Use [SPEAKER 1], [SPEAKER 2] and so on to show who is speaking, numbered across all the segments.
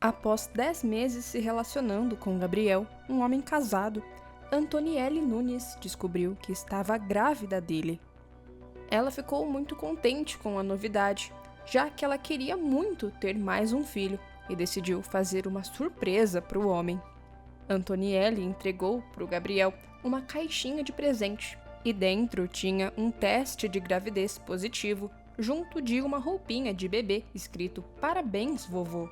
[SPEAKER 1] Após 10 meses se relacionando com Gabriel, um homem casado, Antonielle Nunes descobriu que estava grávida dele. Ela ficou muito contente com a novidade, já que ela queria muito ter mais um filho e decidiu fazer uma surpresa para o homem. Antonielle entregou para o Gabriel uma caixinha de presente e dentro tinha um teste de gravidez positivo, junto de uma roupinha de bebê escrito "Parabéns, vovô".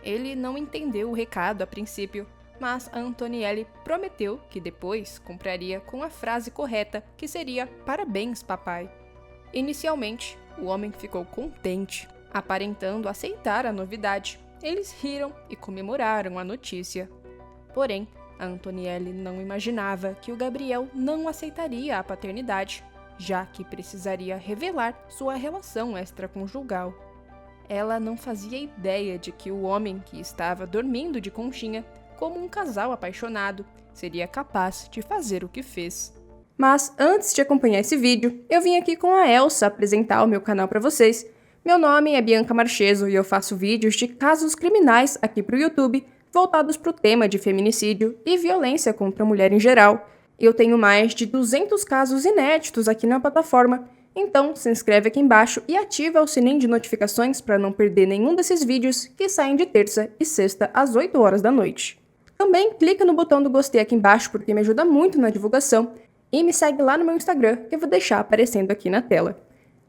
[SPEAKER 1] Ele não entendeu o recado a princípio, mas a Antonielle prometeu que depois compraria com a frase correta, que seria "Parabéns, papai". Inicialmente, o homem ficou contente, aparentando aceitar a novidade. Eles riram e comemoraram a notícia. Porém, a Antonielle não imaginava que o Gabriel não aceitaria a paternidade, já que precisaria revelar sua relação extraconjugal. Ela não fazia ideia de que o homem que estava dormindo de conchinha, como um casal apaixonado, seria capaz de fazer o que fez. Mas antes de acompanhar esse vídeo, eu vim aqui com a Elsa apresentar o meu canal para vocês. Meu nome é Bianca Marcheso e eu faço vídeos de casos criminais aqui para o YouTube, voltados para o tema de feminicídio e violência contra a mulher em geral. Eu tenho mais de 200 casos inéditos aqui na plataforma, então se inscreve aqui embaixo e ativa o sininho de notificações para não perder nenhum desses vídeos que saem de terça e sexta às 8 horas da noite. Também clica no botão do gostei aqui embaixo porque me ajuda muito na divulgação e me segue lá no meu Instagram que eu vou deixar aparecendo aqui na tela.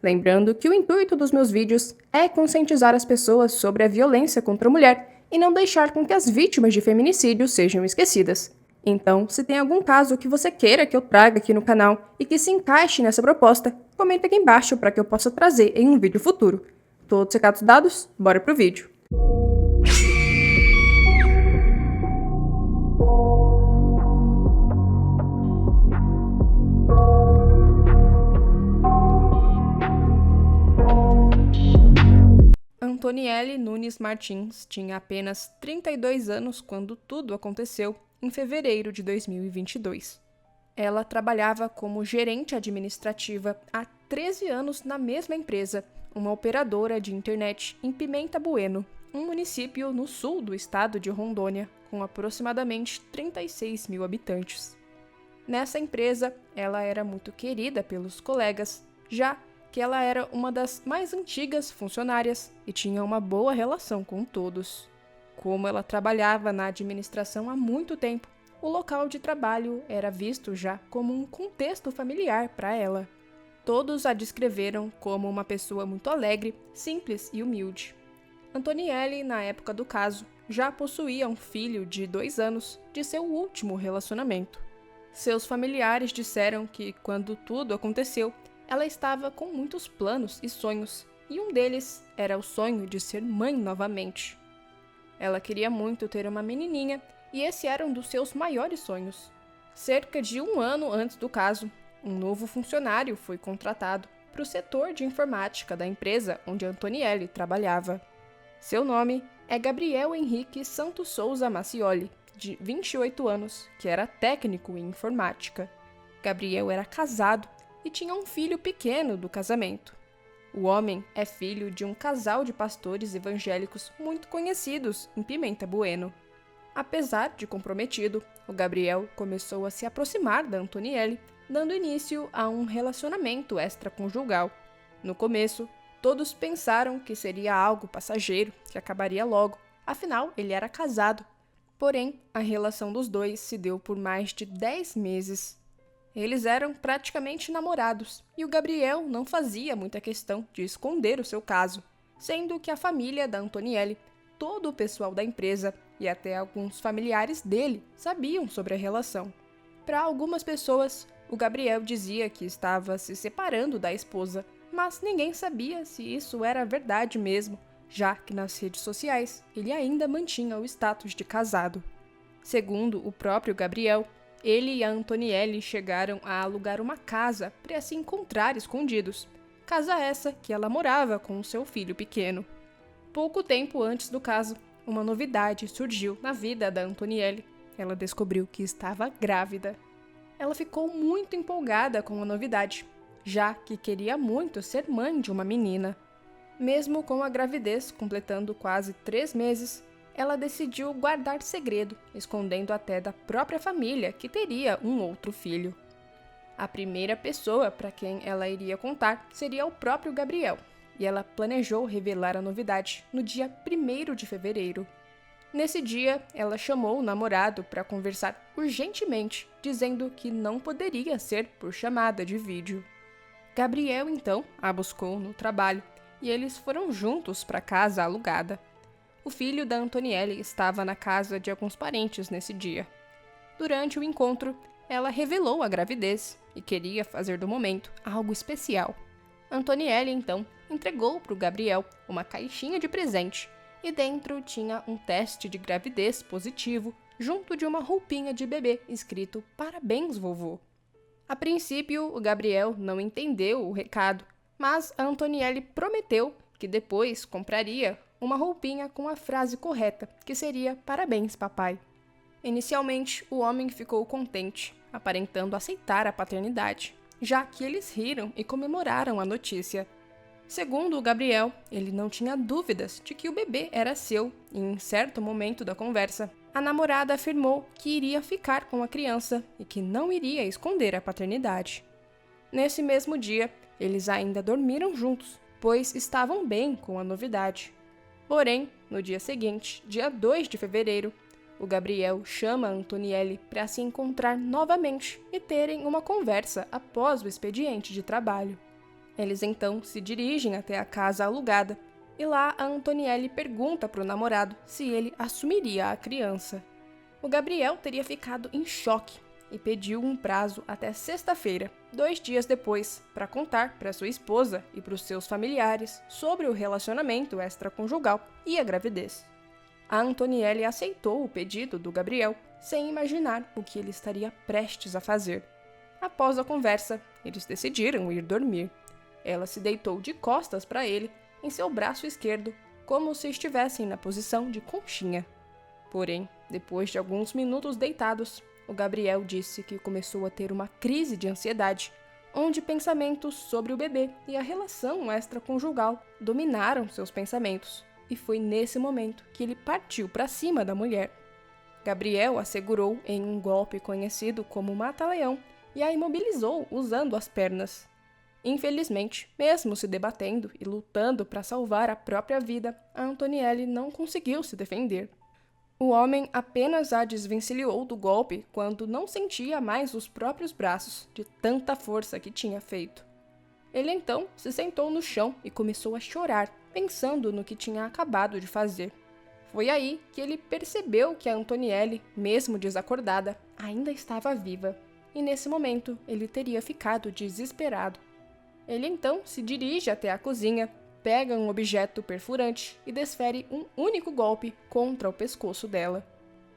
[SPEAKER 1] Lembrando que o intuito dos meus vídeos é conscientizar as pessoas sobre a violência contra a mulher e não deixar com que as vítimas de feminicídio sejam esquecidas. Então, se tem algum caso que você queira que eu traga aqui no canal e que se encaixe nessa proposta, comenta aqui embaixo para que eu possa trazer em um vídeo futuro. Todos os recados dados, bora pro vídeo! Antonielle Nunes Martins tinha apenas 32 anos quando tudo aconteceu, em fevereiro de 2022. Ela trabalhava como gerente administrativa há 13 anos na mesma empresa, uma operadora de internet em Pimenta Bueno, um município no sul do estado de Rondônia, com aproximadamente 36 mil habitantes. Nessa empresa, ela era muito querida pelos colegas, já que ela era uma das mais antigas funcionárias e tinha uma boa relação com todos. Como ela trabalhava na administração há muito tempo, o local de trabalho era visto já como um contexto familiar para ela. Todos a descreveram como uma pessoa muito alegre, simples e humilde. Antonielle, na época do caso, já possuía um filho de 2 anos de seu último relacionamento. Seus familiares disseram que, quando tudo aconteceu, ela estava com muitos planos e sonhos, e um deles era o sonho de ser mãe novamente. Ela queria muito ter uma menininha, e esse era um dos seus maiores sonhos. Cerca de 1 ano antes do caso, um novo funcionário foi contratado para o setor de informática da empresa onde Antonielle trabalhava. Seu nome é Gabriel Henrique Santos Souza Macioli, de 28 anos, que era técnico em informática. Gabriel era casado e tinha um filho pequeno do casamento. O homem é filho de um casal de pastores evangélicos muito conhecidos em Pimenta Bueno. Apesar de comprometido, o Gabriel começou a se aproximar da Antonielle, dando início a um relacionamento extraconjugal. No começo, todos pensaram que seria algo passageiro, que acabaria logo, afinal ele era casado. Porém, a relação dos dois se deu por mais de 10 meses. Eles eram praticamente namorados, e o Gabriel não fazia muita questão de esconder o seu caso, sendo que a família da Antonielle, todo o pessoal da empresa e até alguns familiares dele sabiam sobre a relação. Para algumas pessoas, o Gabriel dizia que estava se separando da esposa, mas ninguém sabia se isso era verdade mesmo, já que nas redes sociais ele ainda mantinha o status de casado. Segundo o próprio Gabriel, ele e a Antonielle chegaram a alugar uma casa para se encontrar escondidos, casa essa que ela morava com o seu filho pequeno. Pouco tempo antes do caso, uma novidade surgiu na vida da Antonielle. Ela descobriu que estava grávida. Ela ficou muito empolgada com a novidade, já que queria muito ser mãe de uma menina. Mesmo com a gravidez completando quase 3 meses, ela decidiu guardar segredo, escondendo até da própria família que teria um outro filho. A primeira pessoa para quem ela iria contar seria o próprio Gabriel, e ela planejou revelar a novidade no dia 1º de fevereiro. Nesse dia, ela chamou o namorado para conversar urgentemente, dizendo que não poderia ser por chamada de vídeo. Gabriel, então, a buscou no trabalho e eles foram juntos para a casa alugada. O filho da Antonielli estava na casa de alguns parentes nesse dia. Durante o encontro, ela revelou a gravidez e queria fazer do momento algo especial. Antonielli, então, entregou para o Gabriel uma caixinha de presente e dentro tinha um teste de gravidez positivo junto de uma roupinha de bebê escrito "Parabéns, vovô". A princípio, o Gabriel não entendeu o recado, mas a Antonielli prometeu que depois compraria uma roupinha com a frase correta, que seria "Parabéns, papai". Inicialmente, o homem ficou contente, aparentando aceitar a paternidade, já que eles riram e comemoraram a notícia. Segundo o Gabriel, ele não tinha dúvidas de que o bebê era seu e, em certo momento da conversa, a namorada afirmou que iria ficar com a criança e que não iria esconder a paternidade. Nesse mesmo dia, eles ainda dormiram juntos, pois estavam bem com a novidade. Porém, no dia seguinte, dia 2 de fevereiro, o Gabriel chama a Antonielli para se encontrar novamente e terem uma conversa após o expediente de trabalho. Eles então se dirigem até a casa alugada e lá a Antonielli pergunta para o namorado se ele assumiria a criança. O Gabriel teria ficado em choque e pediu um prazo até sexta-feira, 2 dias depois, para contar para sua esposa e para os seus familiares sobre o relacionamento extraconjugal e a gravidez. A Antonielli aceitou o pedido do Gabriel sem imaginar o que ele estaria prestes a fazer. Após a conversa, eles decidiram ir dormir. Ela se deitou de costas para ele, em seu braço esquerdo, como se estivessem na posição de conchinha. Porém, depois de alguns minutos deitados, o Gabriel disse que começou a ter uma crise de ansiedade, onde pensamentos sobre o bebê e a relação extraconjugal dominaram seus pensamentos, e foi nesse momento que ele partiu para cima da mulher. Gabriel a segurou em um golpe conhecido como mata-leão e a imobilizou usando as pernas. Infelizmente, mesmo se debatendo e lutando para salvar a própria vida, a Antonielli não conseguiu se defender. O homem apenas a desvencilhou do golpe quando não sentia mais os próprios braços, de tanta força que tinha feito. Ele então se sentou no chão e começou a chorar, pensando no que tinha acabado de fazer. Foi aí que ele percebeu que a Antonielli, mesmo desacordada, ainda estava viva, e nesse momento ele teria ficado desesperado. Ele então se dirige até a cozinha, pega um objeto perfurante e desfere um único golpe contra o pescoço dela.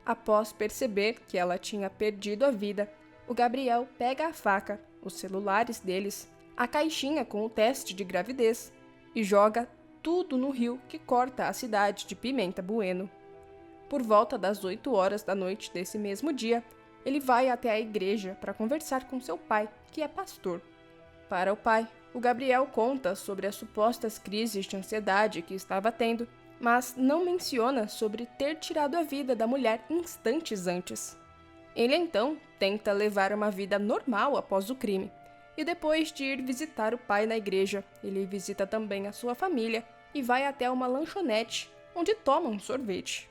[SPEAKER 1] Após perceber que ela tinha perdido a vida, o Gabriel pega a faca, os celulares deles, a caixinha com o teste de gravidez e joga tudo no rio que corta a cidade de Pimenta Bueno. Por volta das 8 horas da noite desse mesmo dia, ele vai até a igreja para conversar com seu pai, que é pastor. Para o pai, o Gabriel conta sobre as supostas crises de ansiedade que estava tendo, mas não menciona sobre ter tirado a vida da mulher instantes antes. Ele então tenta levar uma vida normal após o crime, e depois de ir visitar o pai na igreja, ele visita também a sua família e vai até uma lanchonete, onde toma um sorvete.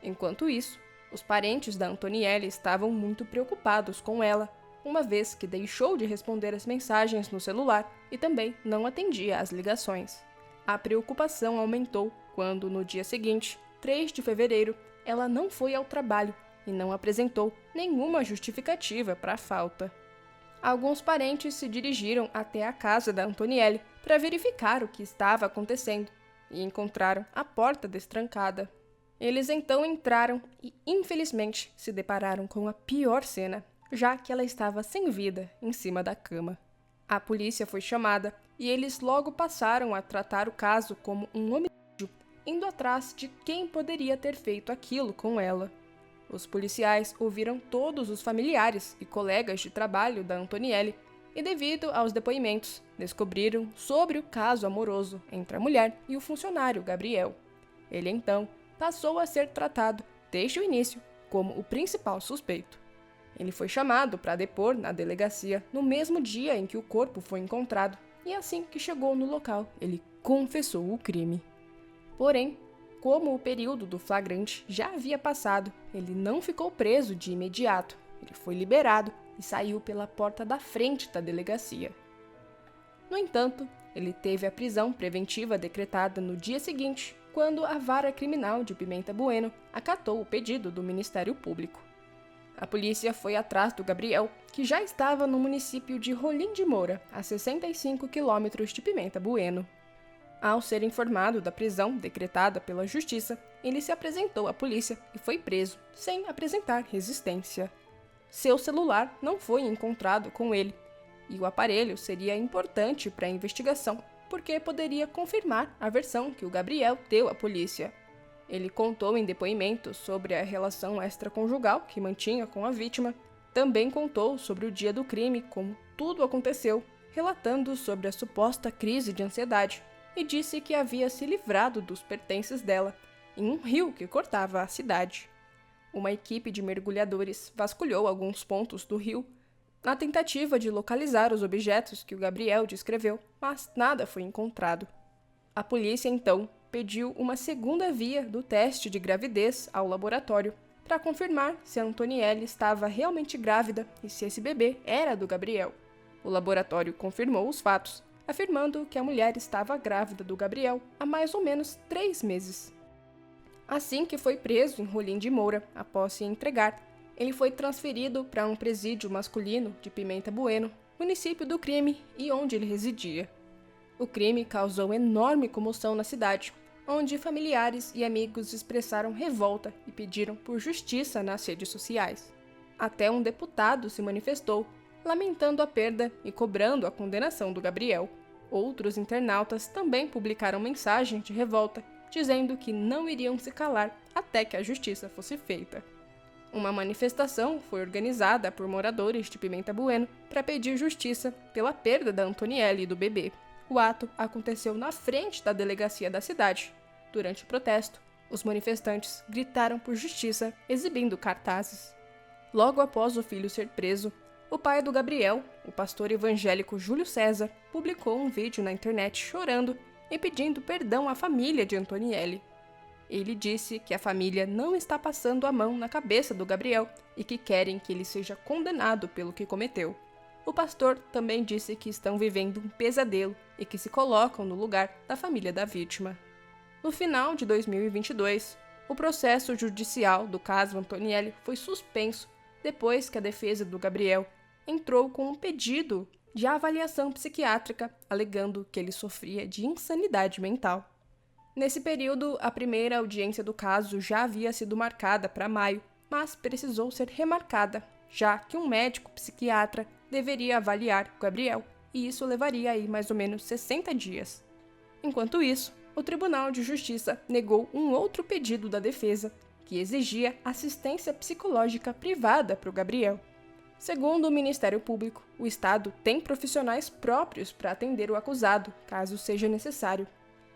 [SPEAKER 1] Enquanto isso, os parentes da Antonielli estavam muito preocupados com ela, uma vez que deixou de responder as mensagens no celular e também não atendia às ligações. A preocupação aumentou quando, no dia seguinte, 3 de fevereiro, ela não foi ao trabalho e não apresentou nenhuma justificativa para a falta. Alguns parentes se dirigiram até a casa da Antonielli para verificar o que estava acontecendo e encontraram a porta destrancada. Eles então entraram e, infelizmente, se depararam com a pior cena, já que ela estava sem vida em cima da cama. A polícia foi chamada e eles logo passaram a tratar o caso como um homicídio, indo atrás de quem poderia ter feito aquilo com ela. Os policiais ouviram todos os familiares e colegas de trabalho da Antonielli e, devido aos depoimentos, descobriram sobre o caso amoroso entre a mulher e o funcionário Gabriel. Ele então passou a ser tratado, desde o início, como o principal suspeito. Ele foi chamado para depor na delegacia no mesmo dia em que o corpo foi encontrado, e assim que chegou no local, ele confessou o crime. Porém, como o período do flagrante já havia passado, ele não ficou preso de imediato. Ele foi liberado e saiu pela porta da frente da delegacia. No entanto, ele teve a prisão preventiva decretada no dia seguinte, quando a Vara Criminal de Pimenta Bueno acatou o pedido do Ministério Público. A polícia foi atrás do Gabriel, que já estava no município de Rolim de Moura, a 65 quilômetros de Pimenta Bueno. Ao ser informado da prisão decretada pela Justiça, ele se apresentou à polícia e foi preso, sem apresentar resistência. Seu celular não foi encontrado com ele, e o aparelho seria importante para a investigação, porque poderia confirmar a versão que o Gabriel deu à polícia. Ele contou em depoimento sobre a relação extraconjugal que mantinha com a vítima, também contou sobre o dia do crime, como tudo aconteceu, relatando sobre a suposta crise de ansiedade, e disse que havia se livrado dos pertences dela, em um rio que cortava a cidade. Uma equipe de mergulhadores vasculhou alguns pontos do rio, na tentativa de localizar os objetos que o Gabriel descreveu, mas nada foi encontrado. A polícia, então, pediu uma segunda via do teste de gravidez ao laboratório, para confirmar se a Antonielli estava realmente grávida e se esse bebê era do Gabriel. O laboratório confirmou os fatos, afirmando que a mulher estava grávida do Gabriel há mais ou menos 3 meses. Assim que foi preso em Rolim de Moura, após se entregar, ele foi transferido para um presídio masculino de Pimenta Bueno, município do crime e onde ele residia. O crime causou enorme comoção na cidade, onde familiares e amigos expressaram revolta e pediram por justiça nas redes sociais. Até um deputado se manifestou, lamentando a perda e cobrando a condenação do Gabriel. Outros internautas também publicaram mensagem de revolta, dizendo que não iriam se calar até que a justiça fosse feita. Uma manifestação foi organizada por moradores de Pimenta Bueno para pedir justiça pela perda da Antonielli e do bebê. O ato aconteceu na frente da delegacia da cidade. Durante o protesto, os manifestantes gritaram por justiça, exibindo cartazes. Logo após o filho ser preso, o pai do Gabriel, o pastor evangélico Júlio César, publicou um vídeo na internet chorando e pedindo perdão à família de Antonielli. Ele disse que a família não está passando a mão na cabeça do Gabriel e que querem que ele seja condenado pelo que cometeu. O pastor também disse que estão vivendo um pesadelo e que se colocam no lugar da família da vítima. No final de 2022, o processo judicial do caso Antonielli foi suspenso depois que a defesa do Gabriel entrou com um pedido de avaliação psiquiátrica, alegando que ele sofria de insanidade mental. Nesse período, a primeira audiência do caso já havia sido marcada para maio, mas precisou ser remarcada, já que um médico psiquiatra deveria avaliar o Gabriel, e isso levaria aí mais ou menos 60 dias. Enquanto isso, o Tribunal de Justiça negou um outro pedido da defesa, que exigia assistência psicológica privada para o Gabriel. Segundo o Ministério Público, o Estado tem profissionais próprios para atender o acusado, caso seja necessário,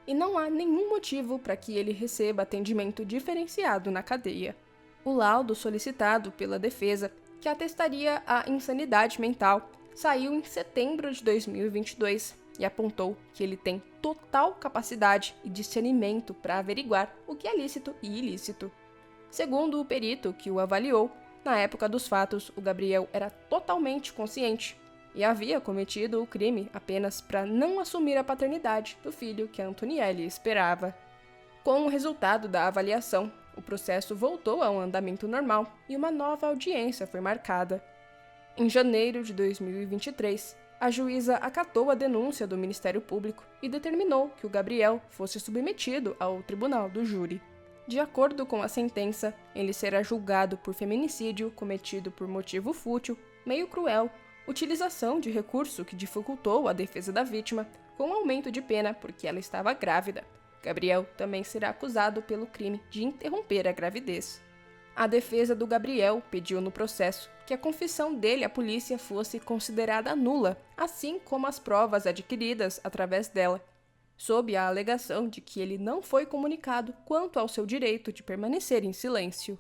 [SPEAKER 1] e não há nenhum motivo para que ele receba atendimento diferenciado na cadeia. O laudo solicitado pela defesa, que atestaria a insanidade mental, saiu em setembro de 2022 e apontou que ele tem total capacidade e discernimento para averiguar o que é lícito e ilícito. Segundo o perito que o avaliou, na época dos fatos, o Gabriel era totalmente consciente e havia cometido o crime apenas para não assumir a paternidade do filho que a Antonielli esperava. Com o resultado da avaliação, o processo voltou ao andamento normal e uma nova audiência foi marcada. Em janeiro de 2023, a juíza acatou a denúncia do Ministério Público e determinou que o Gabriel fosse submetido ao tribunal do júri. De acordo com a sentença, ele será julgado por feminicídio cometido por motivo fútil, meio cruel, utilização de recurso que dificultou a defesa da vítima, com aumento de pena porque ela estava grávida. Gabriel também será acusado pelo crime de interromper a gravidez. A defesa do Gabriel pediu no processo que a confissão dele à polícia fosse considerada nula, assim como as provas adquiridas através dela. sob a alegação de que ele não foi comunicado quanto ao seu direito de permanecer em silêncio.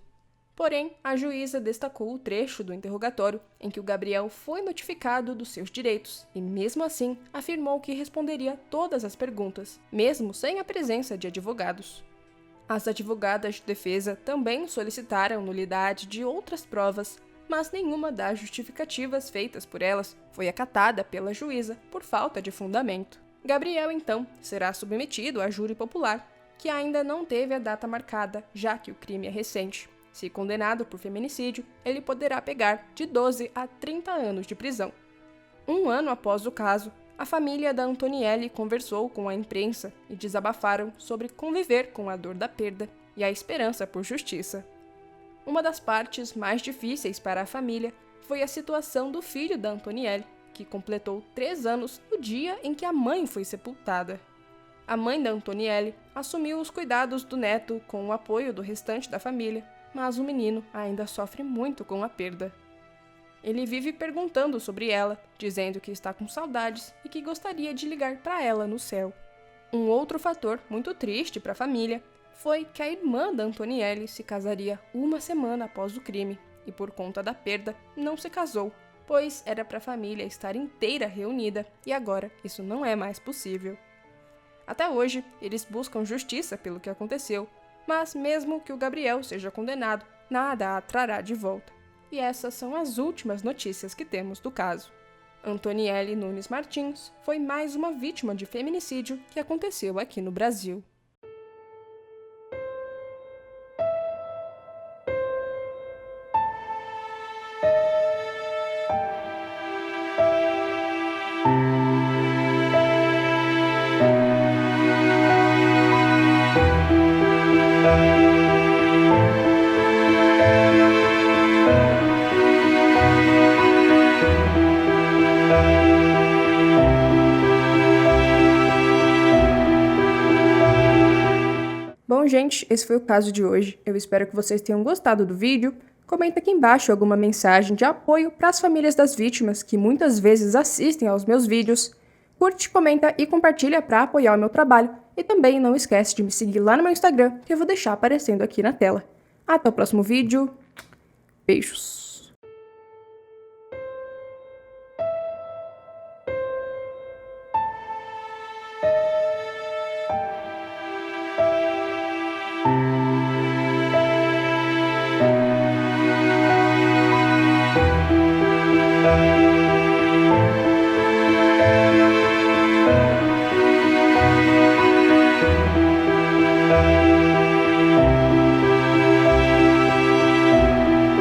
[SPEAKER 1] Porém, a juíza destacou o trecho do interrogatório em que o Gabriel foi notificado dos seus direitos e, mesmo assim, afirmou que responderia todas as perguntas, mesmo sem a presença de advogados. As advogadas de defesa também solicitaram nulidade de outras provas, mas nenhuma das justificativas feitas por elas foi acatada pela juíza por falta de fundamento. Gabriel, então, será submetido a júri popular, que ainda não teve a data marcada, já que o crime é recente. Se condenado por feminicídio, ele poderá pegar de 12 a 30 anos de prisão. Um ano após o caso, a família da Antonielli conversou com a imprensa e desabafaram sobre conviver com a dor da perda e a esperança por justiça. Uma das partes mais difíceis para a família foi a situação do filho da Antonielli, que completou 3 anos no dia em que a mãe foi sepultada. A mãe da Antonielli assumiu os cuidados do neto com o apoio do restante da família, mas o menino ainda sofre muito com a perda. Ele vive perguntando sobre ela, dizendo que está com saudades e que gostaria de ligar para ela no céu. Um outro fator muito triste para a família foi que a irmã da Antonielli se casaria uma semana após o crime e, por conta da perda, não se casou, pois era para a família estar inteira reunida e agora isso não é mais possível. Até hoje, eles buscam justiça pelo que aconteceu, mas mesmo que o Gabriel seja condenado, nada a trará de volta. E essas são as últimas notícias que temos do caso. Antonielli Nunes Martins foi mais uma vítima de feminicídio que aconteceu aqui no Brasil. Bom, gente, esse foi o caso de hoje. Eu espero que vocês tenham gostado do vídeo. Comenta aqui embaixo alguma mensagem de apoio para as famílias das vítimas que muitas vezes assistem aos meus vídeos. Curte, comenta e compartilha para apoiar o meu trabalho. E também não esquece de me seguir lá no meu Instagram, que eu vou deixar aparecendo aqui na tela. Até o próximo vídeo. Beijos!